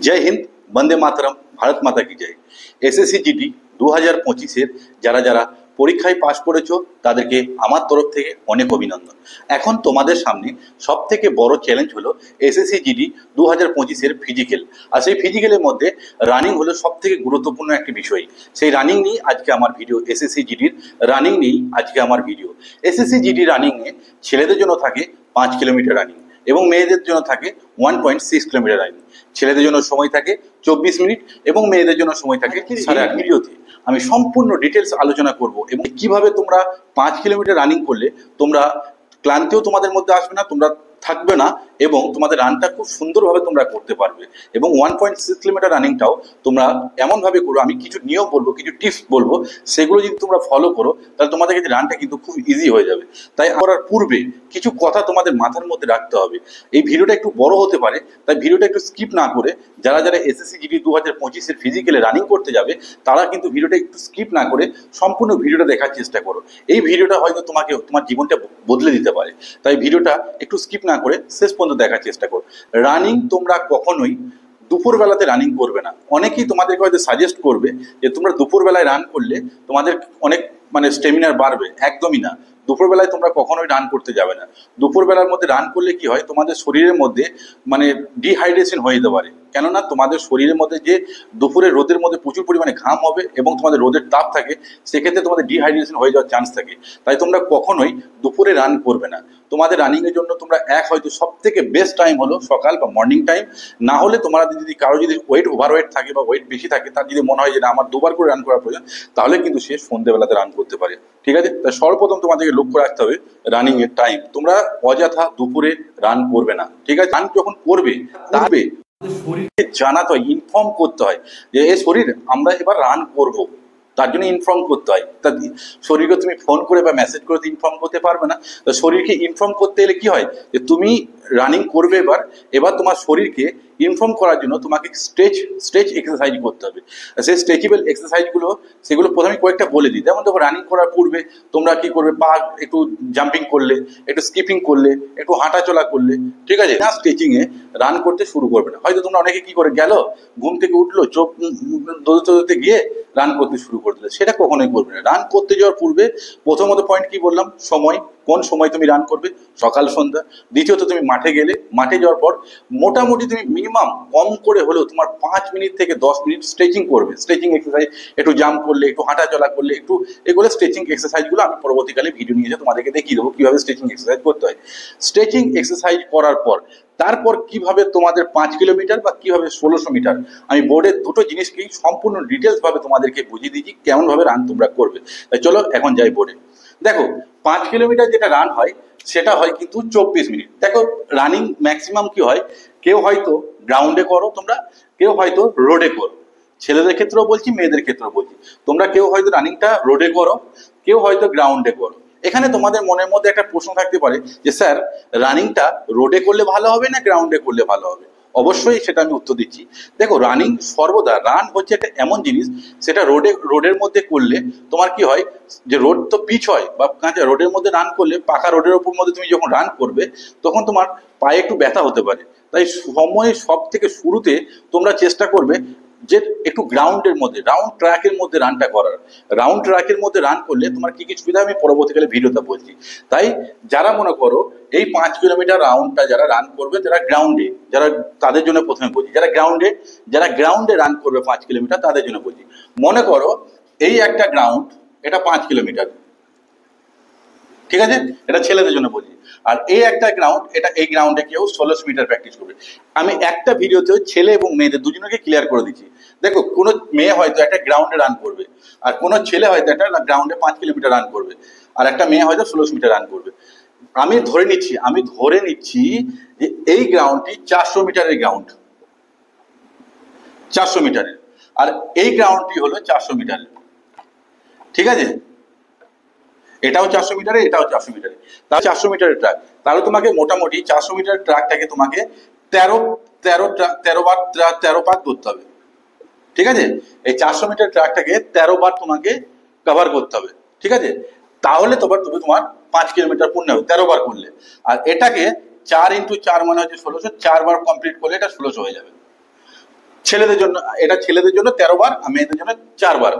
জয় হিন্দ, বন্দে মাতরম, ভারত মাতা কি জয়। SSC GD 2025-এর যারা যারা পরীক্ষায় পাশ করেছো তাদেরকে আমার তরফ থেকে অনেক অভিনন্দন। এখন তোমাদের সামনে সব থেকে বড় চ্যালেঞ্জ হলো এসএসসি জিডি 2025-এর ফিজিক্যাল। আর সেই ফিজিক্যালের মধ্যে রানিং হলো সব থেকে গুরুত্বপূর্ণ একটি বিষয়। সেই রানিং নিয়ে আজকে আমার ভিডিও। এসএসসি জিডির রানিং নিয়েই আজকে আমার ভিডিও। এসএসসি জিডি রানিংয়ে ছেলেদের জন্য থাকে 5 কিলোমিটার রানিং এবং মেয়েদের জন্য থাকে 1.6 কিলোমিটার রানিং। ছেলেদের জন্য সময় থাকে 24 মিনিট এবং মেয়েদের জন্য সময় থাকে 8.5 ভিডিওতে আমি সম্পূর্ণ ডিটেলস আলোচনা করব এবং কিভাবে তোমরা 5 কিলোমিটার রানিং করলে তোমরা ক্লান্তিও তোমাদের মধ্যে আসবে না, তোমরা থাকবে না এবং তোমাদের রানটা খুব সুন্দরভাবে তোমরা করতে পারবে। এবং 1.6 কিলোমিটার রানিংটাও তোমরা এমনভাবে করো, আমি কিছু নিয়ম বলবো, কিছু টিপস বলবো, সেগুলো যদি তোমরা ফলো করো তাহলে তোমাদের কাছে রানটা কিন্তু খুব ইজি হয়ে যাবে। তাই করার পূর্বে কিছু কথা তোমাদের মাথার মধ্যে রাখতে হবে। এই ভিডিওটা একটু বড় হতে পারে, তাই ভিডিওটা একটু স্কিপ না করে যারা যারা এসএসসি জিডি 2025-এর ফিজিক্যালে রানিং করতে যাবে তারা কিন্তু ভিডিওটা একটু স্কিপ না করে সম্পূর্ণ ভিডিওটা দেখার চেষ্টা করো। এই ভিডিওটা হয়তো তোমাকে তোমার জীবনটা বদলে দিতে পারে, তাই ভিডিওটা একটু স্কিপ না করে শেষ পর্যন্ত দেখার চেষ্টা করো। রানিং তোমরা কখনোই দুপুরবেলাতে রানিং করবে না। অনেকেই তোমাদেরকে হয়তো সাজেস্ট করবে যে তোমরা দুপুরবেলায় রান করলে তোমাদের অনেক স্টেমিনার বাড়বে। একদমই না, দুপুরবেলায় তোমরা কখনোই রান করতে যাবে না। দুপুরবেলার মধ্যে রান করলে কি হয়, তোমাদের শরীরের মধ্যে ডিহাইড্রেশন হয়ে যেতে পারে। কেননা তোমাদের শরীরের মধ্যে যে দুপুরে রোদের মধ্যে প্রচুর পরিমাণে ঘাম হবে এবং তোমাদের রোদের তাপ থাকে, সেক্ষেত্রে তোমাদের ডিহাইড্রেশন হয়ে যাওয়ার চান্স থাকে। তাই তোমরা কখনোই দুপুরে রান করবে না। তোমাদের রানিংয়ের জন্য তোমরা হয়তো সব থেকে বেস্ট টাইম হলো সকাল বা মর্নিং টাইম। না হলে তোমরা যদি কারো যদি ওভারওয়েট থাকে বা ওয়েট বেশি থাকে, তার যদি মনে হয় যে না আমার দুবার করে রান করার প্রয়োজন, তাহলে কিন্তু সে সন্ধ্যেবেলাতে রান করতে পারে। ঠিক আছে, তাই সর্বপ্রথম তোমাদেরকে লক্ষ্য রাখতে হবে রানিং এর টাইম। তোমরা অযথা দুপুরে রান করবে না। ঠিক আছে, রান যখন করবে তবে শরীরকে জানাতে হয়, ইনফর্ম করতে হয় যে এ শরীর আমরা এবার রান করব, তার জন্য ইনফর্ম করতে হয়। তা শরীরকে তুমি ফোন করে বা মেসেজ করে ইনফর্ম করতে পারবে না। তো শরীরকে ইনফর্ম করতে গেলে কি হয় যে তুমি রানিং করবে, এবার তোমার শরীরকে ইনফর্ম করার জন্য তোমাকে স্ট্রেচ এক্সারসাইজ করতে হবে। সেই স্ট্রেচেবল এক্সারসাইজগুলো সেগুলো প্রথমে কয়েকটা বলে দিই। যেমন দেখো, রানিং করার পূর্বে তোমরা কি করবে, পা একটু জাম্পিং করলে, একটু স্কিপিং করলে, একটু হাঁটাচলা করলে, ঠিক আছে, না স্ট্রেচিংয়ে রান করতে শুরু করবে না। হয়তো তোমরা অনেকে কি করে গেল, ঘুম থেকে উঠলো, চোখ দোলতে গিয়ে রান করতে শুরু করে দিলে, সেটা কখনোই করবে না। রান করতে যাওয়ার পূর্বে প্রথমত পয়েন্ট কি বললাম, সময়, কোন সময় তুমি রান করবে, সকাল সন্ধ্যা। দ্বিতীয়ত তুমি মাঠে গেলে, মাঠে যাওয়ার পর মোটামুটি তুমি মিনিমাম কম করে হলেও তোমার 5 মিনিট থেকে 10 মিনিট স্ট্রেচিং করবে। স্ট্রেচিং এক্সারসাইজ, একটু জাম্প করলে, একটু হাঁটাচলা করলে, একটু এগুলো স্ট্রেচিং এক্সারসাইজগুলো আমি পরবর্তীকালে ভিডিও নিয়ে এসে তোমাদেরকে দেখিয়ে দেবো কিভাবে স্ট্রেচিং এক্সারসাইজ করতে হয়। স্ট্রেচিং এক্সারসাইজ করার পর তারপর কিভাবে তোমাদের 5 কিলোমিটার বা কিভাবে 1600 মিটার, আমি বোর্ডের দুটো জিনিসকেই সম্পূর্ণ ডিটেলস ভাবে তোমাদেরকে বুঝিয়ে দিচ্ছি কেমন ভাবে রান তোমরা করবে। তাই চলো এখন যাই বোর্ডে। দেখো, 5 কিলোমিটার যেটা রান হয় সেটা হয় কিন্তু 24 মিনিট। দেখো, রানিং ম্যাক্সিমাম কি হয়, কেউ হয়তো গ্রাউন্ডে করো তোমরা, কেউ হয়তো রোডে করো। ছেলেদের ক্ষেত্রেও বলছি, মেয়েদের ক্ষেত্রেও বলছি। তোমরা কেউ হয়তো রানিংটা রোডে করো, কেউ হয়তো গ্রাউন্ডে করো। এখানে তোমাদের মনের মধ্যে একটা প্রশ্ন থাকতে পারে যে স্যার, রানিংটা রোডে করলে ভালো হবে না গ্রাউন্ডে করলে ভালো হবে? অবশ্যই সেটা আমি উত্তর দিচ্ছি। দেখো, রানিং সর্বদা, রান হচ্ছে একটা এমন জিনিস, সেটা রোডের মধ্যে করলে তোমার কি হয় যে রোড তো পিচ হয় বা কাঁচা, রোডের মধ্যে রান করলে, পাকা রোডের ওপর মধ্যে তুমি যখন রান করবে তখন তোমার পায়ে একটু ব্যথা হতে পারে। তাই সময় সব থেকে শুরুতে তোমরা চেষ্টা করবে যে একটু গ্রাউন্ডের মধ্যে, রাউন্ড ট্র্যাকের মধ্যে রানটা করার। রাউন্ড ট্র্যাকের মধ্যে রান করলে তোমার কি কি সুবিধা আমি পরবর্তীকালে ভিডিওতে বলছি। তাই যারা মনে করো এই 5 কিলোমিটার রাউন্ডটা যারা রান করবে, যারা গ্রাউন্ডে, যারা তাদের জন্য প্রথমে বলছি, যারা গ্রাউন্ডে রান করবে 5 কিলোমিটার তাদের জন্য বলছি। মনে করো এই একটা গ্রাউন্ড, এটা 5 কিলোমিটার, ঠিক আছে, এটা ছেলেদের জন্য বলছি। আর এই একটা গ্রাউন্ড, এই গ্রাউন্ডে কেউ 1600 মিটার প্র্যাকটিস করবে। আমি একটা ভিডিওতে ছেলে এবং মেয়েদের দুজনকে ক্লিয়ার করে দিচ্ছি। দেখো, কোনো মেয়ে হয়তো একটা গ্রাউন্ডে রান করবে, আর কোনো ছেলে হয়তো একটা গ্রাউন্ডে 5 কিলোমিটার রান করবে, আর একটা মেয়ে হয়তো 1600 মিটার রান করবে। আমি ধরে নিচ্ছি যে এই গ্রাউন্ডটি 400 মিটারের গ্রাউন্ড, 400 মিটারের, আর এই গ্রাউন্ডটি হলো 400 মিটারের, ঠিক আছে, এটাও 400 মিটারে, এটাও 400 মিটারে, তাহলে 400 মিটারের ট্র্যাক। তাহলে তোমাকে মোটামুটি 400 মিটারের ট্র্যাকটাকে তোমাকে 13 বার করতে হবে। ঠিক আছে, এই 400 মিটার ট্র্যাকটাকে 13 বার তোমাকে কভার করতে হবে। ঠিক আছে, তাহলে তোমার 5 কিলোমিটার পূর্ণ হবে 13 বার করলে। আর এটাকে 4 × 4 মানে হচ্ছে 1600, 4 বার কমপ্লিট করলে এটা 1600 হয়ে যাবে। ছেলেদের জন্য, এটা ছেলেদের জন্য 13 বার আর মেয়েদের জন্য 4 বার।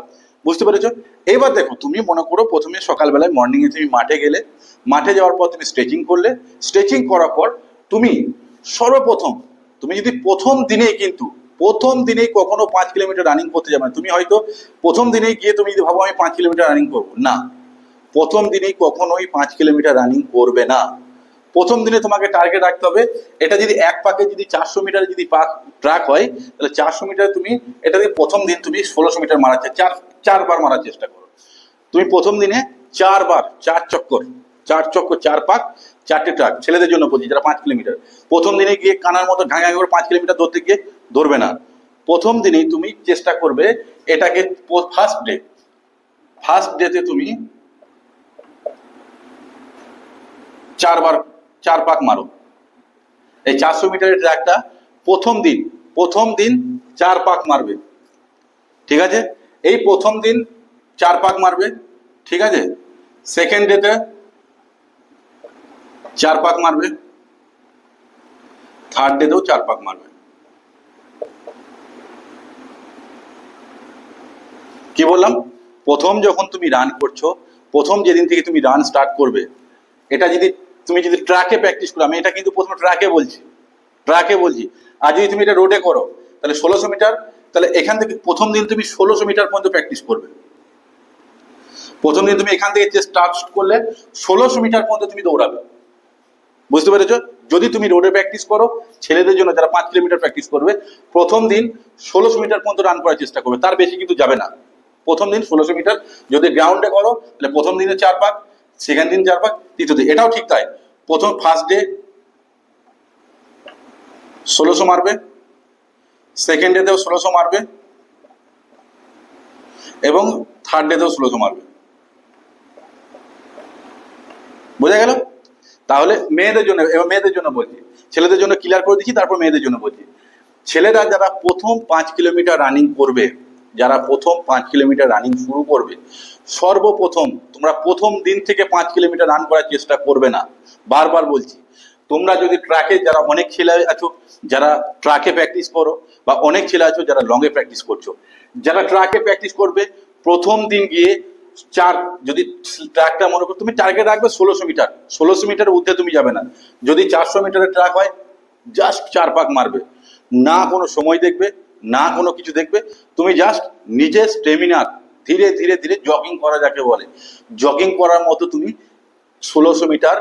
বুঝতে পেরেছো? এবার দেখো, তুমি মনে করো প্রথমে সকালবেলায় মর্নিং এ তুমি মাঠে গেলে, মাঠে যাওয়ার পর তুমি স্ট্রেচিং করলে, স্ট্রেচিং করার পর তুমি সর্বপ্রথম, তুমি যদি প্রথম দিনেই কখনো 5 কিলোমিটার রানিং করতে যাবে না। তুমি হয়তো প্রথম দিনেই গিয়ে তুমি যদি ভাবো আমি 5 কিলোমিটার রানিং করবো, না, প্রথম দিনেই কখনোই 5 কিলোমিটার রানিং করবে না। প্রথম দিনে তোমাকে টার্গেট রাখতে হবে, এটা যদি এক পাকে যদি 400 মিটার যদি ট্রাক হয়, তাহলে 400 মিটার তুমি এটা দিয়ে প্রথম দিন তুমি 1600 মিটার মারার চারবার মারার চেষ্টা করো। তুমি প্রথম দিনে 4 বার 4 চক্কর 4 পাক 4টে ট্রাক, ছেলেদের জন্য বলছি যারা 5 কিলোমিটার, প্রথম দিনে গিয়ে কানার মতো ঘাঙা করে 5 কিলোমিটার দৌড়তে গিয়ে দৌড়বে না। প্রথম দিনেই তুমি চেষ্টা করবে এটাকে, ফার্স্ট ডেতে তুমি 4 পাক মারো। এই 400 মিটারের ট্র্যাকটা প্রথম দিন 4 পাক মারবে, ঠিক আছে? এই প্রথম দিন 4 পাক মারবে, ঠিক আছে? সেকেন্ড ডেতে 4 পাক মারবে, থার্ড ডেতেও 4 পাক মারবে। কি বললাম? প্রথম যখন তুমি রান করছো, প্রথম যেদিন থেকে তুমি রান স্টার্ট করবে, এটা তুমি যদি ট্র্যাকে প্র্যাকটিস করো, আমি এটা কিন্তু প্রথমে ট্র্যাকে বলছি, আর যদি তুমি এটা রোডে করো তাহলে 1600 মিটার, তাহলে এখান থেকে প্রথম দিন তুমি 1600 মিটার পর্যন্ত প্র্যাকটিস করবে। প্রথম দিন তুমি এখান থেকে স্টার্ট করলে 1600 মিটার পর্যন্ত তুমি দৌড়াবে। বুঝতে পেরেছো? যদি তুমি রোডে প্র্যাকটিস করো, ছেলেদের জন্য যারা 5 কিলোমিটার প্র্যাকটিস করবে, প্রথম দিন 1600 মিটার পর্যন্ত রান করার চেষ্টা করবে, তার বেশি কিন্তু যাবে না। প্রথম দিন 1600 মিটার যদি গ্রাউন্ডে করো, তাহলে প্রথম দিনে 4 পাক, সেকেন্ড দিন 4 পাক, তৃতীয় দিন এটাও ঠিক তাই। ফার্স্ট ডে 1600 মারবে, সেকেন্ড ডেতেও 1600 মারবে, এবং থার্ড ডেতেও 1600 মারবে। বোঝা গেল? তাহলে মেয়েদের জন্য বলছি, ছেলেদের জন্য ক্লিয়ার করে দিচ্ছি, তারপর মেয়েদের জন্য বলছি। ছেলেরা যারা প্রথম 5 কিলোমিটার রানিং করবে, শুরু করবে, সর্বপ্রথম তোমরা প্রথম দিন থেকে 5 কিলোমিটার রান করার চেষ্টা করবে না। বারবার বলছি, তোমরা যদি ট্র্যাকে, যারা অনেক ছেলে আছো যারা ট্র্যাকে প্র্যাকটিস করো, বা অনেক ছেলে আছো যারা লংয়ে প্র্যাকটিস করছো, যারা ট্র্যাকে প্র্যাকটিস করবে, প্রথম দিন গিয়ে যদি ট্র্যাকটা মনে করো তুমি টার্গেট রাখবে 1600 মিটার ঊর্ধ্বে তুমি যাবে না। যদি 400 মিটারের ট্র্যাক হয়, জাস্ট 4 পাক মারবে, না কোনো সময় দেখবে, না কোনো কিছু দেখবে, তুমি জাস্ট নিজের স্টেমিনার ধীরে ধীরে ধীরে জগিং করা যাকে বলে, জগিং করার মতো তুমি 1600 মিটার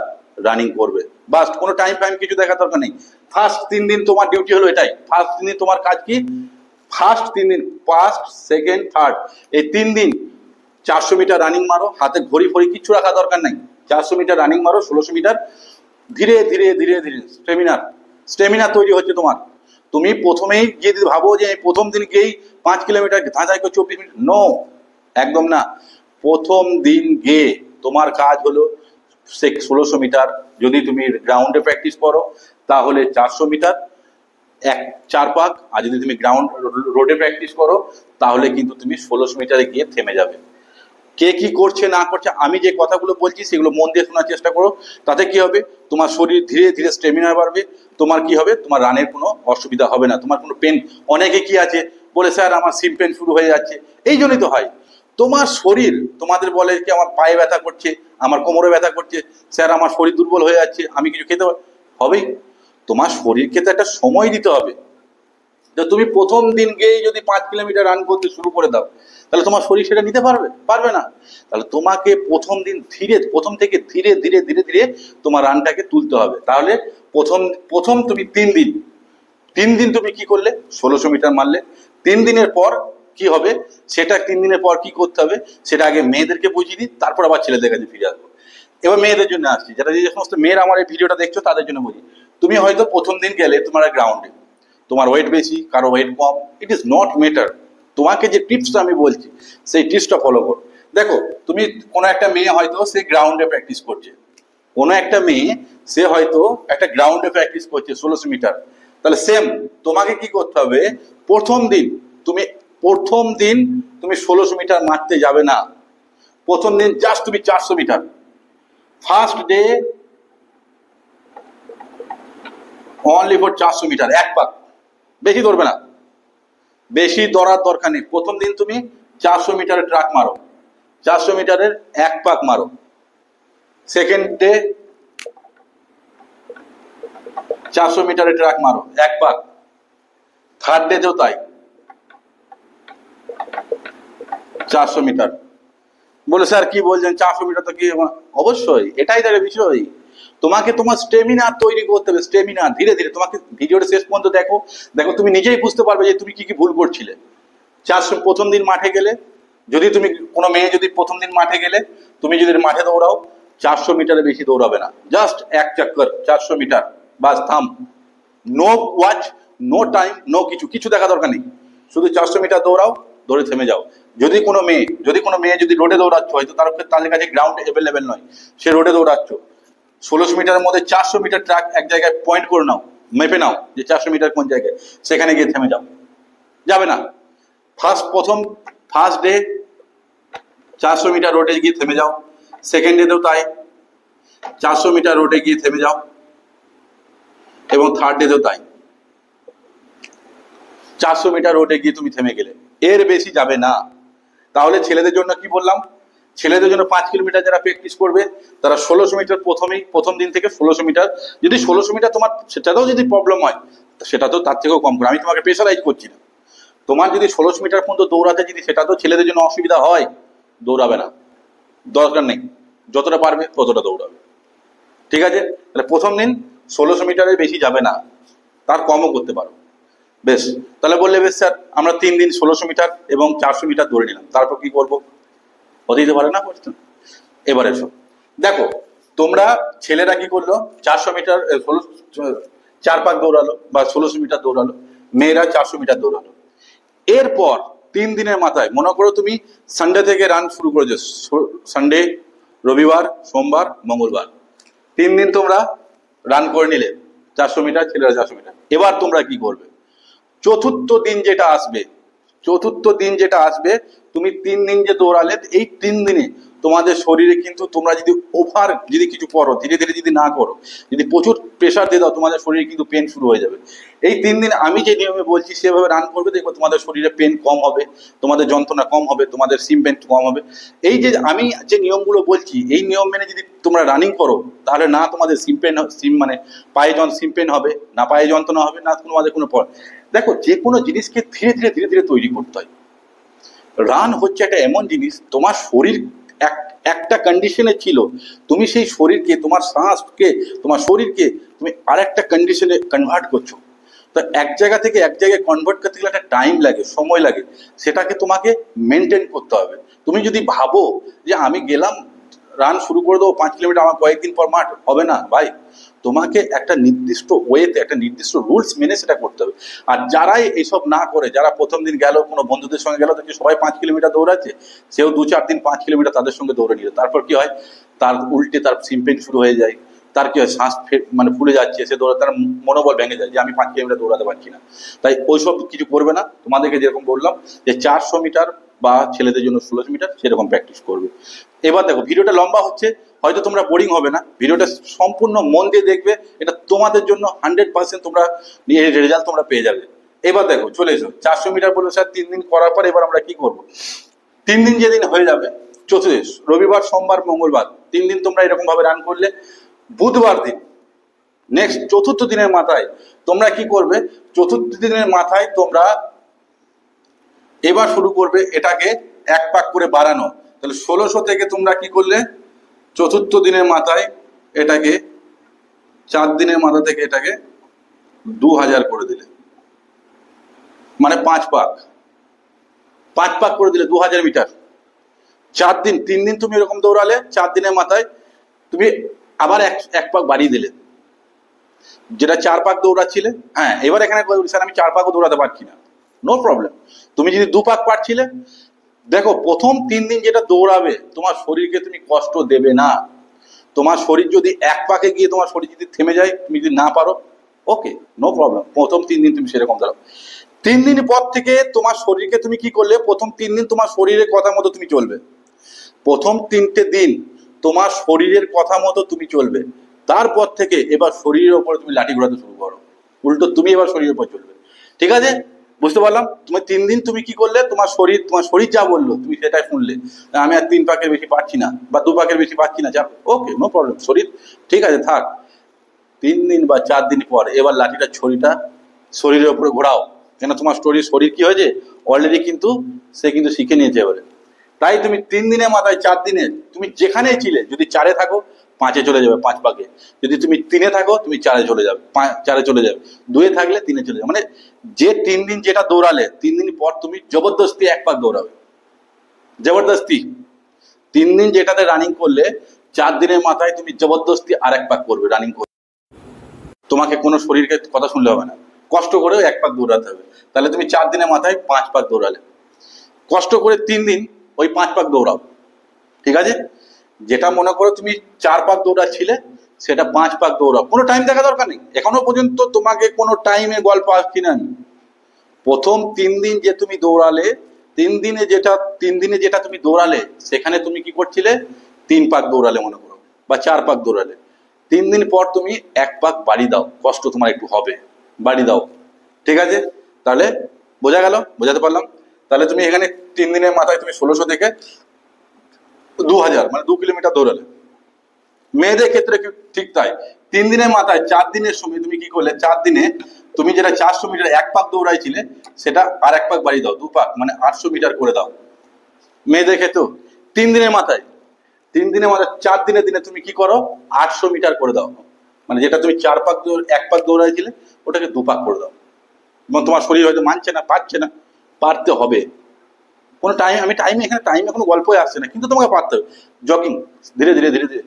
রানিং করবে। বাস, কোনো টাইম কিছু দেখার দরকার নেই। ফার্স্ট 3 দিন তোমার ডিউটি হলো এটাই। ফার্স্ট 3 দিন তোমার কাজ কি? ফার্স্ট 3 দিন, ফার্স্ট, সেকেন্ড, থার্ড, এই 3 দিন 400 মিটার রানিং মারো, হাতে ঘড়ি ফড়ি কিচ্ছু রাখা দরকার নাই। 400 মিটার রানিং মারো, 1600 মিটার, ধীরে ধীরে ধীরে ধীরে স্টেমিনার তৈরি হচ্ছে তোমার। তুমি প্রথমেই যদি ভাবো যে প্রথম দিন গিয়েই 5 কিলোমিটার ধাঁধায় করে 24 মিনিট, নো, একদম না। প্রথম দিন গিয়ে তোমার কাজ হলো 1600 মিটার। যদি তুমি গ্রাউন্ডে প্র্যাকটিস করো তাহলে 400 মিটার 4 পাক, আর যদি তুমি রোডে প্র্যাকটিস করো তাহলে কিন্তু তুমি 1600 মিটারে গিয়ে থেমে যাবে। কে কি করছে না করছে, আমি যে কথাগুলো বলছি সেগুলো মন দিয়ে শোনার চেষ্টা করো। তাতে কি হবে, তোমার শরীর ধীরে ধীরে স্টেমিনা বাড়বে, তোমার কি হবে, তোমার রানের কোনো অসুবিধা হবে না, তোমার কোনো পেন। অনেকে কি আছে বলে, স্যার আমার সিম পেন শুরু হয়ে যাচ্ছে, এই জন্যই তো হয়। তোমার শরীর তোমাদের বলে কি আমার পায়ে ব্যথা করছে, আমার কোমরে ব্যথা করছে, স্যার আমার শরীর দুর্বল হয়ে যাচ্ছে, আমি কিছু খেতে হবেই। তোমার শরীরকে তো একটা সময় দিতে হবে। তুমি প্রথম দিন গিয়েই যদি 5 কিলোমিটার রান করতে শুরু করে দাও, তাহলে তোমার শরীর সেটা নিতে পারবে না। তাহলে তোমাকে প্রথম থেকে ধীরে ধীরে ধীরে ধীরে তোমার রানটাকে তুলতে হবে। তাহলে প্রথম তুমি 3 দিন তুমি কি করলে, 1600 মিটার মারলে। 3 দিনের পর কি হবে, সেটা 3 দিনের পর কি করতে হবে সেটা আগে মেয়েদেরকে বুঝিয়ে দিই, তারপর আবার ছেলেদের কাছে ফিরে আসবো। এবার মেয়েদের জন্য আসছি, যারা যে সমস্ত মেয়েরা আমার এই ভিডিওটা দেখছো তাদের জন্য বুঝি। তুমি হয়তো প্রথম দিন গেলে তোমার গ্রাউন্ডে, তোমার ওয়েট বেশি, কারো ওয়েট কম, ইট ইজ নট ম্যাটার। তোমাকে যে টিপসটা আমি বলছি সেই টিপসটা ফলো করো। দেখো, তুমি কোনো একটা মেয়ে হয়তো সে গ্রাউন্ডে প্র্যাকটিস করছে, একটা গ্রাউন্ডে প্র্যাকটিস করছে 1600 মিটার। তাহলে সেম তোমাকে কি করতে হবে, প্রথম দিন তুমি 1600 মিটার মারতে যাবে না। প্রথম দিন জাস্ট তুমি 400 metre, first day only for 400 metre, 1 পাক, বেশি ধরবে না। বেশি দৌড়ার দরকার নেই। প্রথম দিন তুমি 400 মিটারের ট্রাক মারো, 400 মিটারের এক পাক মারো। সেকেন্ড ডে 400 মিটারের ট্রাক মারো এক পাক। থার্ড ডেতেও তাই 400 মিটার। বলে স্যার কি বলছেন 400 মিটার তো কি? অবশ্যই এটাই তার বিষয়। তোমাকে তোমার স্টেমিনা তৈরি করতে হবে, স্টেমিনা। ধীরে ধীরে তোমাকে ভিডিওটা শেষ পর্যন্ত দেখো, দেখো তুমি নিজেই বুঝতে পারবে যে তুমি কি কি ভুল করছিলে। 400 প্রথম দিন মাঠে গেলে, যদি তুমি কোনো মেয়ে যদি প্রথম দিন মাঠে গেলে তুমি যদি মাঠে দৌড়াও 400 মিটারে বেশি দৌড়াবে না, জাস্ট এক চক্কর 400 মিটার, বাস থাম। No watch, no time, no কিছু, কিছু দেখা দরকার নেই। শুধু 400 মিটার দৌড়াও, দৌড়ে থেমে যাও। যদি কোনো মেয়ে যদি রোডে দৌড়াচ্ছ, হয়তো তাদের কাছে গ্রাউন্ড অ্যাভেলেবেল নয়, সে রোডে দৌড়াচ্ছ, 1600 মিটারের মধ্যে 400 মিটার ট্র্যাক এক জায়গায় পয়েন্ট করে নাও, মেপে নাও যে 400 মিটার কোন জায়গায়, সেখানে গিয়ে থেমে যাও। যাবে না। ফার্স্ট ডে 400 মিটার রোডে গিয়ে থেমে যাও। সেকেন্ড ডেতেও তাই 400 মিটার রোডে গিয়ে থেমে যাও, এবং থার্ড ডেতেও তাই 400 মিটার রোডে গিয়ে তুমি থেমে গেলে, এর বেশি যাবে না। তাহলে ছেলেদের জন্য কি বললাম, ছেলেদের জন্য 5 কিলোমিটার যারা প্র্যাকটিস করবে তারা 1600 মিটার প্রথম দিন থেকে 1600 মিটার। যদি 1600 মিটার তোমার সেটাতেও যদি প্রবলেম হয়, সেটা তো তার থেকেও কম করে। আমি তোমাকে প্রেশারাইজ করছি না। তোমার যদি 1600 মিটার পর্যন্ত দৌড়াতে যদি সেটা তো ছেলেদের জন্য অসুবিধা হয়, দৌড়াবে না, দরকার নেই। যতটা পারবে ততটা দৌড়াবে, ঠিক আছে? তাহলে প্রথম দিন 1600 মিটারের বেশি যাবে না, তার কমও করতে পারো। বেশ, তাহলে বললে বেশ স্যার আমরা 3 দিন 1600 মিটার এবং 400 মিটার ধরে নিলাম, তারপর কি করবো? হতে দিতে পারে না কোশ্চেন। এবারে এসো, দেখো তোমরা ছেলেরা কি করলো, 400 মিটার 4 পাক দৌড়ালো বা 1600 মিটার দৌড়ালো, মেয়েরা 400 মিটার দৌড়ালো। এরপর 3 দিনের মাথায় মনে করো তুমি সানডে থেকে রান শুরু করেছো, সানডে, রবিবার, সোমবার, মঙ্গলবার, 3 দিন তোমরা রান করে নিলে 400 মিটার, ছেলেরা 400 মিটার। এবার তোমরা কি করবে? চতুর্থ দিন যেটা আসবে, তুমি 3 দিন যে দৌড়ালে, এই 3 দিনে তোমাদের শরীরে কিন্তু তোমরা যদি ওভার যদি কিছু করো, ধীরে ধীরে যদি না করো, যদি প্রচুর প্রেশার দিয়ে দাও, তোমাদের শরীরে কিন্তু পেন শুরু হয়ে যাবে। এই 3 দিন আমি যে নিয়মে বলছি সেভাবে রান করবে, দেখবো তোমাদের শরীরে পেন কম হবে, তোমাদের যন্ত্রণা কম হবে, তোমাদের সিম পেন কম হবে। এই যে আমি যে নিয়মগুলো বলছি, এই নিয়ম মেনে যদি তোমরা রানিং করো, তাহলে না তোমাদের মানে পায়ে সিম পেন হবে, না পায়ে যন্ত্রণা হবে, না তোমাদের কোনো দেখো যে কোনো জিনিসকে ধীরে ধীরে ধীরে ধীরে তৈরি করতে হয়। রান হচ্ছে একটা এমন জিনিস, তোমার শরীর একটা কন্ডিশনে ছিল, তুমি সেই শরীরকে, তোমার শ্বাসকে, তোমার শরীরকে তুমি আর একটা কন্ডিশনে কনভার্ট করছো। তো এক জায়গা থেকে এক জায়গায় কনভার্ট করতে গেলে একটা টাইম লাগে, সময় লাগে, সেটাকে তোমাকে মেনটেন করতে হবে। তুমি যদি ভাবো যে আমি গেলাম রান শুরু করে দেবো 5 কিলোমিটার, আমার কয়েকদিন পর মাঠ, হবে না ভাই। তোমাকে একটা নির্দিষ্ট ওয়েতে, একটা নির্দিষ্ট রুলস মেনে সেটা করতে হবে। আর যারাই এইসব না করে, যারা প্রথম দিন গেল কোনো বন্ধুদের সঙ্গে গেল, দেখি সবাই 5 কিলোমিটার দৌড়াচ্ছে, সেও 2-4 দিন 5 কিলোমিটার তাদের সঙ্গে দৌড়ে নিল, তারপর কি হয়, তার উল্টে তার সিম্পেন শুরু হয়ে যায়, তার কি হয়, শ্বাস মানে ফুলে যাচ্ছে, সে দৌড়ে, তার মনোবল ভেঙে যায় যে আমি 5 কিলোমিটার দৌড়াতে পারছি না। তাই ওইসব কিছু করবে না। তোমাদেরকে যেরকম বললাম যে 400 মিটার বা ছেলেদের জন্য 1600 মিটার, সেরকম প্র্যাকটিস করবে। এবার দেখো ভিডিওটা লম্বা হচ্ছে, হয়তো তোমরা বোরিং হবে না, ভিডিওটা সম্পূর্ণ মন দিয়ে দেখবে, এটা তোমাদের জন্য 100% তোমরা রেজাল্ট তোমরা পেয়ে যাবে। এবার দেখো চলে এসো, 400 মিটার বলে স্যার 3 দিন করার পর এবার আমরা কি করবো? 3 দিন যেদিন হয়ে যাবে, রবিবার, সোমবার, মঙ্গলবার, 3 দিন তোমরা এরকম ভাবে রান করলে, বুধবার দিন নেক্সট চতুর্থ দিনের মাথায় তোমরা কি করবে? চতুর্থ দিনের মাথায় তোমরা এবার শুরু করবে এটাকে 1 পাক করে বাড়ানো। তাহলে 1600 থেকে তোমরা কি করলে, চতুর্থ দিনের মাথায় এটাকে 4 দিনের মাথা থেকে এটাকে 2000 করে দিলে, মানে 5 পাক করে দিলে 2000 মিটার। 4 দিন, 3 দিন তুমি এরকম দৌড়ালে, 4 দিনের মাথায় তুমি আবার এক পাক বাড়িয়ে দিলে, যেটা 4 পাক দৌড়াচ্ছিলে। হ্যাঁ, এবার এখানে স্যার আমি 4 পাকও দৌড়াতে পারছি না, নো প্রবলেম। তুমি যদি 2 পাক পারছিলে, দেখো প্রথম 3 দিন যেটা দৌড়াবে, তোমার শরীরকে তুমি কষ্ট দেবে না। তোমার শরীর যদি 1 পাকে গিয়ে তোমার শরীর যদি থেমে যায়, তুমি যদি না পারো, ওকে, নো প্রবলেম, প্রথম 3 দিন তুমি সেরকম দাঁড়াও। 3 দিন পর থেকে তোমার শরীরকে তুমি কি করলে, প্রথম 3 দিন তোমার শরীরের কথা মতো তুমি চলবে। প্রথম 3টে দিন তোমার শরীরের কথা মতো তুমি চলবে। তারপর থেকে এবার শরীরের ওপরে তুমি লাঠি ঘোরাতে শুরু করো, উল্টো তুমি এবার শরীরের উপর চলবে, ঠিক আছে? বুঝতে পারলাম। তুমি 3 দিন তুমি কি করলে, তোমার শরীর যা বললো তুমি সেটাই শুনলে, আমি আর 3 পাকের বেশি পারছি না বা 2 পাকের বেশি পারছি না, যা ওকে নো প্রবলেম, শরীর ঠিক আছে থাক। 3 দিন বা 4 দিন পর এবার লাঠিটা ছড়িটা শরীরের উপরে ঘোরাও, কেন তোমার শরীর কি হয়েছে অলরেডি, কিন্তু সে কিন্তু শিখে নিয়েছে এবারে। তাই তুমি 3 দিনের মাথায় 4 দিনে তুমি যেখানেই ছিলে, যদি 4-এ থাকো 5-এ চলে যাবে, 5 পাকে। যদি তুমি 3-এ থাকো তুমি 4-এ চলে যাবে, 4-এ চলে যাবে। 2-এ থাকলে 3-এ চলে যাবে। মানে যে 3 দিন যেটা দৌড়ালে, 3 দিন পর তুমি জবরদস্তি 1 পাক দৌড়াবে, জবরদস্তি। 3 দিন যেটাতে রানিং করলে, 4 দিনের মাথায় তুমি জবরদস্তি আর 1 পাক করবে রানিং করবে। তোমাকে কোনো শরীরকে কথা শুনলে হবে না, কষ্ট করেও 1 পাক দৌড়াতে হবে। তাহলে তুমি 4 দিনের মাথায় 5 পাক দৌড়ালে, কষ্ট করে 3 দিন ওই 5 পাক দৌড়াও, ঠিক আছে। যেটা মনে করো তুমি 4 পাক দৌড়াচ্ছিলে, সেটা 5 পাক দৌড়াও, কোনো টাইম দেখা দরকার নেই। এখনো পর্যন্ত তোমাকে কোনো টাইমে গল্প আসছি না আমি। প্রথম 3 দিন যে তুমি দৌড়ালে, 3 দিনে যেটা তুমি দৌড়ালে, সেখানে তুমি কি করছিলে, 3 পাক দৌড়ালে মনে করো, বা 4 পাক দৌড়ালে। 3 দিন পর তুমি 1 পাক বাড়ি দাও, কষ্ট তোমার একটু হবে, বাড়ি দাও, ঠিক আছে। তাহলে বোঝা গেল, বোঝাতে পারলাম। তাহলে তুমি এখানে 3 দিনের মাথায় তুমি 1600 থেকে 2000 মানে 2 কিলোমিটার দৌড়ালে। মেয়েদের ক্ষেত্রে ঠিক তাই, 3 দিনের মাথায় 4 দিনের সময় তুমি কি করলে, 4 দিনে তুমি যেটা 400 মিটার 1 পাক দৌড়াইছিলে, সেটা আর 1 পাক বাড়ি দাও, 2 পাক মানে 800 মিটার করে দাও। মেয়েদের ক্ষেত্রেও 3 দিনের মাথায়, 4 দিনে দিনে তুমি কি করো, 800 মিটার করে দাও। মানে যেটা তুমি 1 পাক দৌড়াইছিলে, ওটাকে 2 পাক করে দাও। এবং তোমার শরীর হয়তো মানছে না, পারছে না, পারতে হবে। কোনো টাইম, এখানে টাইমে কোনো গল্পই আসছে না, কিন্তু তোমাকে পারতে হবে। জগিং ধীরে ধীরে ধীরে ধীরে,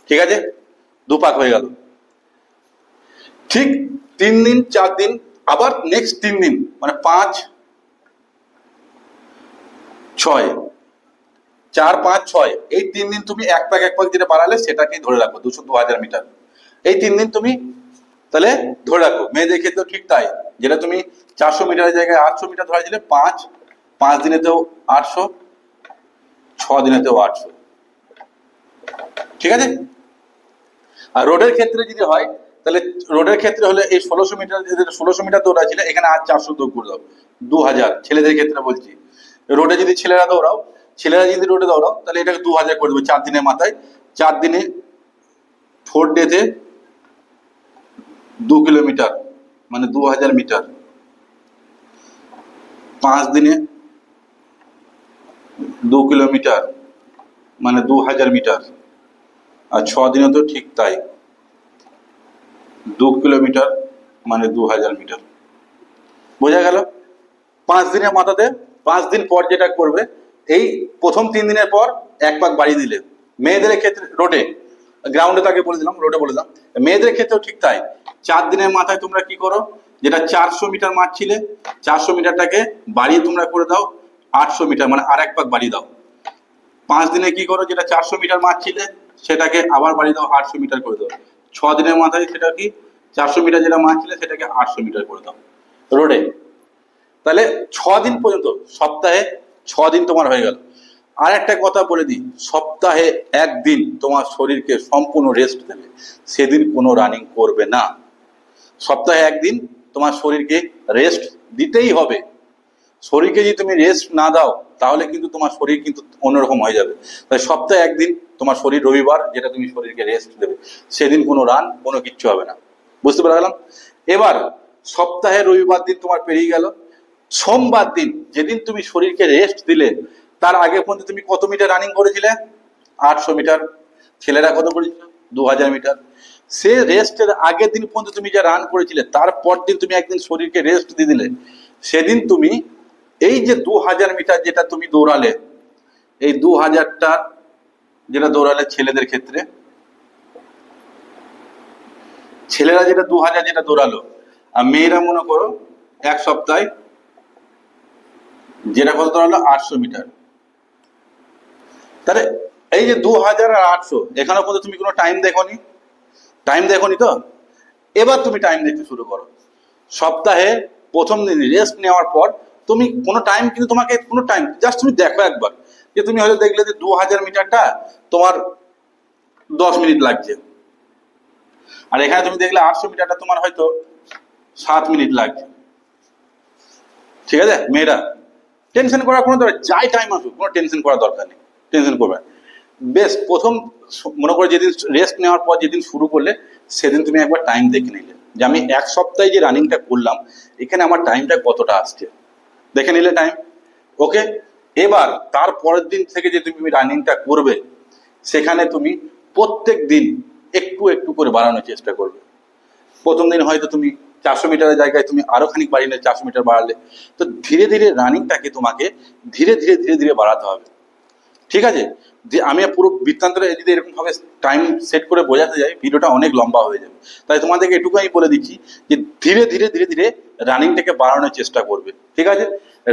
ঠিক আছে। 2 পাক হয়ে গেল। ঠিক 3 দিন 4 দিন, আবার নেক্সট 3 দিন মানে 5 6, 4 5 6, এই 3 দিন তুমি 1 পাক যেটা বাড়ালে সেটাকেই ধরে রাখো 2000 মিটার। এই 3 দিন তুমি তাহলে ধরে রাখো। মেয়েদের ক্ষেত্রেও ঠিক তাই, যেটা তুমি 400 মিটারের জায়গায় 800 মিটার ধরেছিলে, 5 দিনেতেও 800, 6 দিনেতেও 800, ঠিক আছে। আর রোডের ক্ষেত্রে যদি হয়, তাহলে রোডের ক্ষেত্রে হলে এই 1600 মিটার, 1600 মিটার দৌড়াচ্ছিলে, এখানে আর 400 যোগ করে দাও, 2000। ছেলেদের ক্ষেত্রে বলছি, রোডে যদি ছেলেরা যদি রোডে দৌড়াও, তাহলে এটাকে 2000 করে দেবে 4 দিনের মাথায়। 4 দিনে 4 ডেতে 2 কিলোমিটার মানে 2000 মিটার। 5 দিনে 2 কিলোমিটার মানে 2000 মিটার। আর 6 দিনে তো ঠিক তাই, 2 কিলোমিটার মানে 2000 মিটার। বোঝা গেল। 5 দিনের মাথাতে 5 দিন পর যেটা করবে, এই প্রথম 3 দিনের পর 1 পাক বাড়িয়ে দিলে। মেয়েদের ক্ষেত্রে রোডে, গ্রাউন্ডে তাকে বলে দিলাম, রোডে বলে দিলাম। মেয়েদের ক্ষেত্রেও ঠিক তাই, 4 দিনের মাথায় তোমরা কি করো, যেটা 400 মিটার মারছিলে, 400 মিটারটাকে বাড়িয়ে তোমরা করে দাও 800 মিটার, মানে আর 1 পাক বাড়িয়ে দাও। 5 দিনে কি করো, যেটা 400 মিটার মারছিলে, সেটাকে আবার বাড়িয়ে দাও 800 মিটার করে দাও। 6 দিনের মাথায় সেটা কি, 400 মিটার যেটা মারছিলে, সেটাকে 800 মিটার করে দাও রোডে। তাহলে 6 দিন পর্যন্ত, সপ্তাহে 6 দিন তোমার হয়ে গেল। আর একটা কথা বলে দিই, সপ্তাহে 1 দিন তোমার শরীরকে সম্পূর্ণ রেস্ট দেবে, সেদিন কোনো রানিং করবে না। সপ্তাহে 1 দিন তোমার শরীরকে রেস্ট দিতেই হবে। শরীরকে যদি তুমি রেস্ট না দাও, তাহলে কিন্তু তোমার শরীর কিন্তু অন্যরকম হয়ে যাবে। তাই সপ্তাহে 1 দিন তোমার শরীর, রবিবার, যেটা তুমি শরীরকে রেস্ট দেবে, সেদিন কোনো রান, কোনো কিচ্ছু হবে না। বুঝতে পারলাম। এবার সপ্তাহে রবিবার দিন তোমার পেরিয়ে গেল। সোমবার দিন, যেদিন তুমি শরীরকে রেস্ট দিলে, তার আগে পর্যন্ত তুমি কত মিটার রানিং করেছিলে, 800 মিটার। ছেলেরা কত করেছিল, 2000 মিটার। সে রেস্টের আগের দিন পর্যন্ত তুমি যা রান করেছিলে, তারপর দিন তুমি একদিন শরীরকে রেস্ট দিয়ে দিলে, সেদিন তুমি এই যে 2000 মিটার যেটা তুমি দৌড়ালে, এই 2000টা যেটা দৌড়ালে ছেলেদের ক্ষেত্রে, ছেলেরা যেটা 2000 যেটা দৌড়ালো, আর মেয়েরা মনে করো 1 সপ্তাহে যেটা কত দৌড়ালো, 800 মিটার। তাহলে এই যে 2000 আর 800, এখানে পর্যন্ত তুমি কোনো টাইম দেখোনি তো। এবার তুমি টাইম দেখতে শুরু করো। সপ্তাহে প্রথম দিন রেস্ট নেওয়ার পর তুমি কোনো টাইম, কিন্তু তোমাকে কোনো টাইম জাস্ট তুমি দেখো একবার, যে তুমি হয়তো দেখলে যে 2000 মিটারটা তোমার 10 মিনিট লাগছে, আর এখানে তুমি দেখলে 800 মিটারটা তোমার হয়তো 7 মিনিট লাগছে। ঠিক আছে? মেয়েরা টেনশন করার কোনো দরকার, যাই টাইম আসুক কোনো টেনশন করার দরকার নেই, টেনশন করবে না। বেশ প্রথম মনে করো যেদিন রেস্ট নেওয়ার পর যেদিন শুরু করলে সেদিন তুমি একবার টাইম দেখে নিলে যে আমি এক সপ্তাহে যে রানিংটা করলাম এখানে আমার টাইমটা কতটা আসছে, দেখে নিলে টাইম। ওকে, এবার তার পরের দিন থেকে যে তুমি রানিংটা করবে সেখানে তুমি প্রত্যেক দিন একটু একটু করে বাড়ানোর চেষ্টা করবে। প্রথম দিন হয়তো তুমি 400 মিটারের জায়গায় তুমি আরো খানিক বাড়িয়ে 400 মিটার বাড়ালে, তো ধীরে ধীরে রানিংটাকে তোমাকে ধীরে ধীরে ধীরে ধীরে বাড়াতে হবে। ঠিক আছে? যে আমি পুরো বৃত্তান্তরে যদি এরকম ভাবে টাইম সেট করে বোঝাতে যাই ভিডিওটা অনেক লম্বা হয়ে যাবে, তাই তোমাদেরকে এটুকু আমি বলে দিচ্ছি যে ধীরে ধীরে ধীরে ধীরে রানিংটাকে বাড়ানোর চেষ্টা করবে। ঠিক আছে?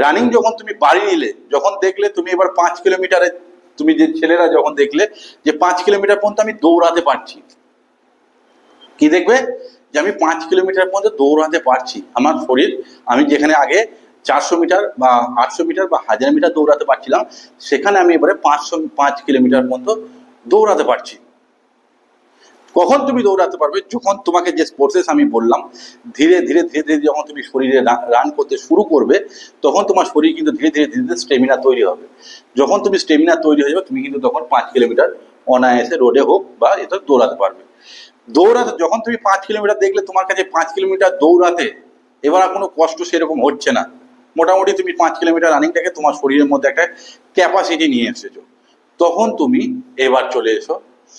রানিং যখন তুমি বাড়িয়ে নিলে, যখন দেখলে তুমি এবার 5 কিলোমিটারে, তুমি যে ছেলেরা যখন দেখলে যে 5 কিলোমিটার পর্যন্ত আমি দৌড়াতে পারছি, কি দেখবে যে আমি 5 কিলোমিটার পর্যন্ত দৌড়াতে পারছি, আমার শরীর, আমি যেখানে আগে 400 মিটার বা 800 মিটার বা 1000 মিটার দৌড়াতে পারছিলাম সেখানে আমি এবারে 5 কিলোমিটার পর্যন্ত দৌড়াতে পারছি। কখন তুমি দৌড়াতে পারবে? যখন তোমাকে যে প্রসেস আমি বললাম ধীরে ধীরে ধীরে ধীরে যখন তুমি শরীরে রান করতে শুরু করবে তখন তোমার শরীর কিন্তু ধীরে ধীরে ধীরে ধীরে স্টেমিনা তৈরি হবে। যখন তুমি স্টেমিনা তৈরি হয়ে যাবে তুমি কিন্তু তখন 5 কিলোমিটার অনায়াসে রোডে হোক বা এটা দৌড়াতে পারবে। দৌড়াতে যখন তুমি 5 কিলোমিটার দেখলে তোমার কাছে 5 কিলোমিটার দৌড়াতে এবার আর কোনো কষ্ট সেরকম হচ্ছে না, মোটামুটি তুমি 5 কিলোমিটার রানিংটাকে তোমার শরীরের মধ্যে একটা ক্যাপাসিটি নিয়ে এসেছো, তখন তুমি এবার চলে এসো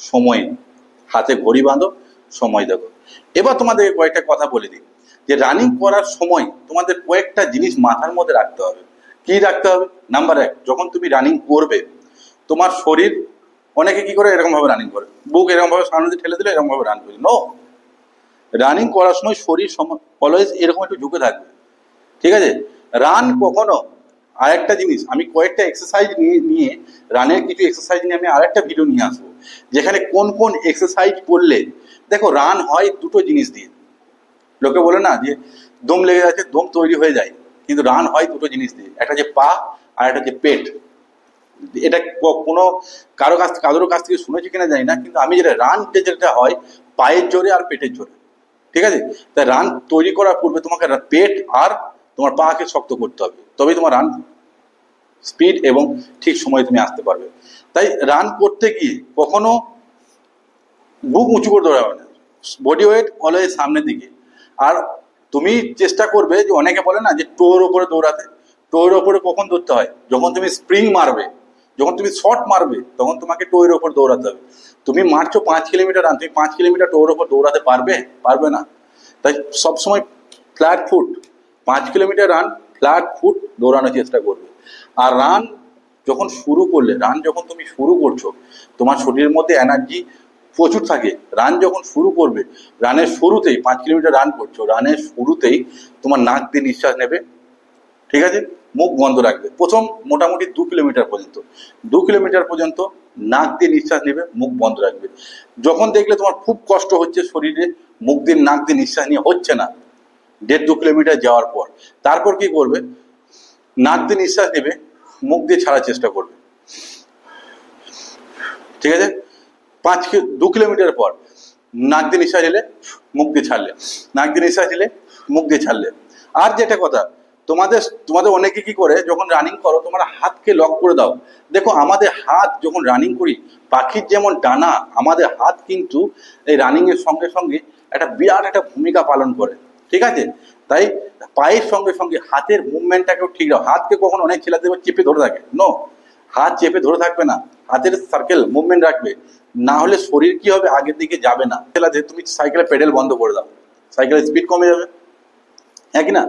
সময়, হাতে ঘড়ি বাঁধো, সময় দেখো। এবার তোমাদের কয়েকটা কথা বলে দিই যে রানিং করার সময় তোমাদের কয়েকটা জিনিস মাথার মধ্যে রাখতে হবে। কি রাখতে হবে? নাম্বার 1, যখন তুমি রানিং করবে তোমার শরীর, অনেকে কি করে এরকম ভাবে রানিং করে, বুক এরকম ভাবে সামনে দিয়ে ঠেলে দিলে এরকম ভাবে রান করে, নো, রানিং করার সময় শরীর অলওয়েজ এরকম একটু ঝুঁকে থাকবে। ঠিক আছে? রান কখনো, আরেকটা জিনিস আমি কয়েকটা এক্সারসাইজ নিয়ে রানের কিছু এক্সারসাইজ নিয়ে আমি আরেকটা ভিডিও নিয়ে আসবো যেখানে কোন কোন এক্সারসাইজ করলে, দেখো রান হয় দুটো জিনিস দিয়ে, লোকে বলে না যে দম লেগে যাচ্ছে, দম তৈরি হয়ে যায়, কিন্তু রান হয় দুটো জিনিস দিয়ে, একটা যে পা আর একটা যে পেট। এটা কোনো কারোর কাছ থেকে শুনেছি কিনা জানি না, কিন্তু আমি যেটা রান যেটা হয় পায়ের জোরে আর পেটের জোরে। ঠিক আছে? তাই রান তৈরি করার পূর্বে তোমাকে পেট আর তোমার পাকে শক্ত করতে হবে, তবেই তোমার রান স্পিড এবং ঠিক সময়ে তুমি আসতে পারবে। তাই রান করতে গিয়ে কখনো বুক উঁচু করে দৌড়াবে না, বডি ওয়েট অলওয়েজ সামনের দিকে। আর তুমি চেষ্টা করবে, যে অনেকে বলে না যে টোর ওপরে দৌড়াতে, টোর ওপরে কখন দৌড়তে হয়? যখন তুমি স্প্রিং মারবে, যখন তুমি শর্ট মারবে তখন তোমাকে টোয়ের ওপর দৌড়াতে হবে। তুমি মারছো 5 কিলোমিটার রান, তুমি 5 কিলোমিটার টোর ওপর দৌড়াতে পারবে? পারবে না। তাই সবসময় flat foot, 5 kilometre run flat foot দৌড়ানোর চেষ্টা করবে। আর রান যখন শুরু করলে, রান যখন তুমি শুরু করছো তোমার শরীরের মধ্যে এনার্জি প্রচুর থাকে। রান যখন শুরু করবে, রানের শুরুতেই 5 কিলোমিটার রান করছো, রানের শুরুতেই তোমার নাক দিয়ে নিঃশ্বাস নেবে। ঠিক আছে? মুখ বন্ধ রাখবে প্রথম মোটামুটি 2 কিলোমিটার পর্যন্ত, 2 কিলোমিটার পর্যন্ত নাক দিয়ে নিঃশ্বাস নেবে, মুখ বন্ধ রাখবে। যখন দেখলে তোমার খুব কষ্ট হচ্ছে শরীরে, মুখ দিয়ে নাক দিয়ে নিঃশ্বাস নিয়ে হচ্ছে না, 1.5-2 কিলোমিটার যাওয়ার পর তারপর কি করবে? নাক দিয়ে নিঃশ্বাস নেবে, মুখ দিয়ে ছাড়ার চেষ্টা করবে। ঠিক আছে? 2 কিলোমিটার পর নাক দিয়ে নিঃশ্বাস নিলে, মুখ দিয়ে ছাড়লে, নাক দিয়ে নিঃশ্বাস নিলে, মুখ দিয়ে ছাড়লে। আর যেটা কথা, তোমাদের অনেকে কি করে, যখন রানিং করো তোমরা হাতকে লক করে দাও। দেখো আমাদের হাত যখন রানিং করি, পাখির যেমন ডানা, আমাদের হাত কিন্তু এই রানিং এর সঙ্গে সঙ্গে একটা বিরাট একটা ভূমিকা পালন করে। ঠিক আছে? তাই পায়ের সঙ্গে সঙ্গে হাতের মুভমেন্টটাকেও ঠিক রাখো। হাতকে কখনো অনেক ছেলেদের চেপে ধরে থাকে, নো, হাত চেপে ধরে থাকবে না, হাতের সার্কেল মুভমেন্ট রাখবে, না হলে শরীর কি হবে, আগের দিকে যাবে না। তুমি সাইকেলের পেডেল বন্ধ করে দাও, সাইকেলের স্পিড কমে যাবে। হ্যাঁ কি না?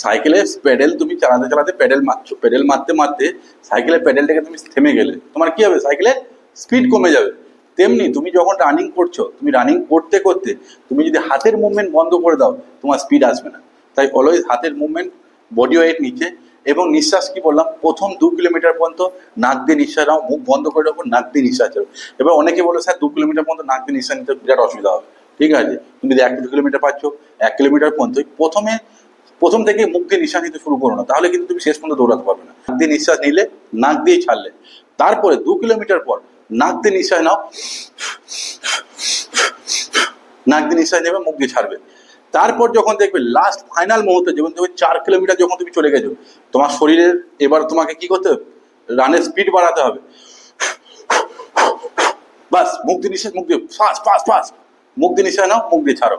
সাইকেলের পেডেল তুমি চালাতে চালাতে পেডেল মারছো, পেডেল মারতে মারতে সাইকেলের পেডেলটাকে তুমি থেমে গেলে, তোমার কি হবে? সাইকেলের স্পিড কমে যাবে। তেমনি তুমি যখন রানিং করছো, তুমি রানিং করতে করতে তুমি যদি হাতের মুভমেন্ট বন্ধ করে দাও তোমার স্পিড আসবে না। তাই অলওয়েজ হাতের মুভমেন্ট, বডি ওয়েট নিচে, এবং নিঃশ্বাস কি বললাম, প্রথম 2 কিলোমিটার পর্যন্ত নাক দিয়ে নিঃশ্বাস নাও, মুখ বন্ধ করে রাখো, নাক দিয়ে নিঃশ্বাস ছাড়ো। এবার অনেকে বলে স্যার 2 কিলোমিটার পর্যন্ত নাক দিয়ে নিঃশ্বাস নিতে বিরাট অসুবিধা হবে। ঠিক আছে? তুমি যদি 1 কিলোমিটার পাচ্ছ, 1 কিলোমিটার পর্যন্ত প্রথম থেকে মুখ দিয়ে নিঃশ্বাস নিতে শুরু করো না, তাহলে কিন্তু তুমি শেষ পর্যন্ত দৌড়াতে পারবে না। নাক দিয়ে নিঃশ্বাস নিলে, নাক দিয়ে ছাড়লে, তারপরে 2 কিলোমিটার পর নাক দিয়ে নিঃশ্বাস নাও, নাক দিয়ে নিঃশ্বাস নেবে, মুখ দিয়ে ছাড়বে। তারপর যখন দেখবে লাস্ট ফাইনাল মুহূর্তে যখন তুমি 4 কিলোমিটার যখন তুমি চলে গেছো, তোমার শরীরের এবার তোমাকে কি করতে হবে, রানের স্পিড বাড়াতে হবে। বাস মুখ দিয়ে নিঃশ্বাস, মুখ দিয়ে ফাস্ট ফাস্ট ফাস্ট, মুখ দিয়ে নিঃশ্বাস নাও, মুখ দিয়ে ছাড়ো,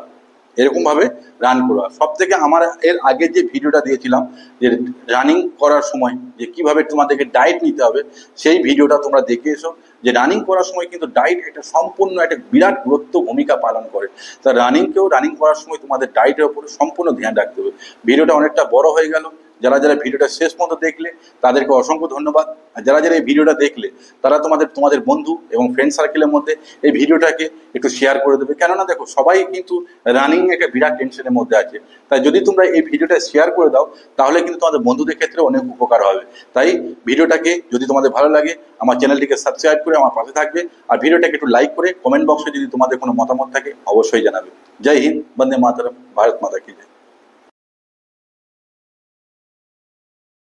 এরকম ভাবে রান করো। সব থেকে আমার এর আগে যে ভিডিওটা দিয়েছিলাম যে রানিং করার সময় যে কিভাবে তোমাদেরকে ডায়েট নিতে হবে, সেই ভিডিওটা তোমরা দেখে এসো। যে রানিং করার সময় কিন্তু ডায়েট একটা সম্পূর্ণ একটা বিরাট গুরুত্ব ভূমিকা পালন করে। তা রানিং করার সময় তোমাদের ডায়েটের উপরে সম্পূর্ণ ধ্যান রাখতে হবে। ভিডিওটা অনেকটা বড় হয়ে গেল, যারা যারা ভিডিওটা শেষ পর্যন্ত দেখলে তাদেরকে অসংখ্য ধন্যবাদ। আর যারা যারা এই ভিডিওটা দেখলে তারা তোমাদের বন্ধু এবং ফ্রেন্ড সার্কেলের মধ্যে এই ভিডিওটাকে একটু শেয়ার করে দেবে। কেননা দেখো, সবাই কিন্তু রানিং একটা বিরাট টেনশনের মধ্যে আছে। তাই যদি তোমরা এই ভিডিওটা শেয়ার করে দাও, তাহলে কিন্তু তোমাদের বন্ধুদের ক্ষেত্রে অনেক উপকার হবে। তাই ভিডিওটাকে যদি তোমাদের ভালো লাগে, আমার চ্যানেলটিকে সাবস্ক্রাইব করে আমার পাশে থাকবে। আর ভিডিওটাকে একটু লাইক করে কমেন্ট বক্সে যদি তোমাদের কোনো মতামত থাকে অবশ্যই জানাবে। জয় হিন্দ, বন্দে মাতরম, ভারত মাতা কি জয়।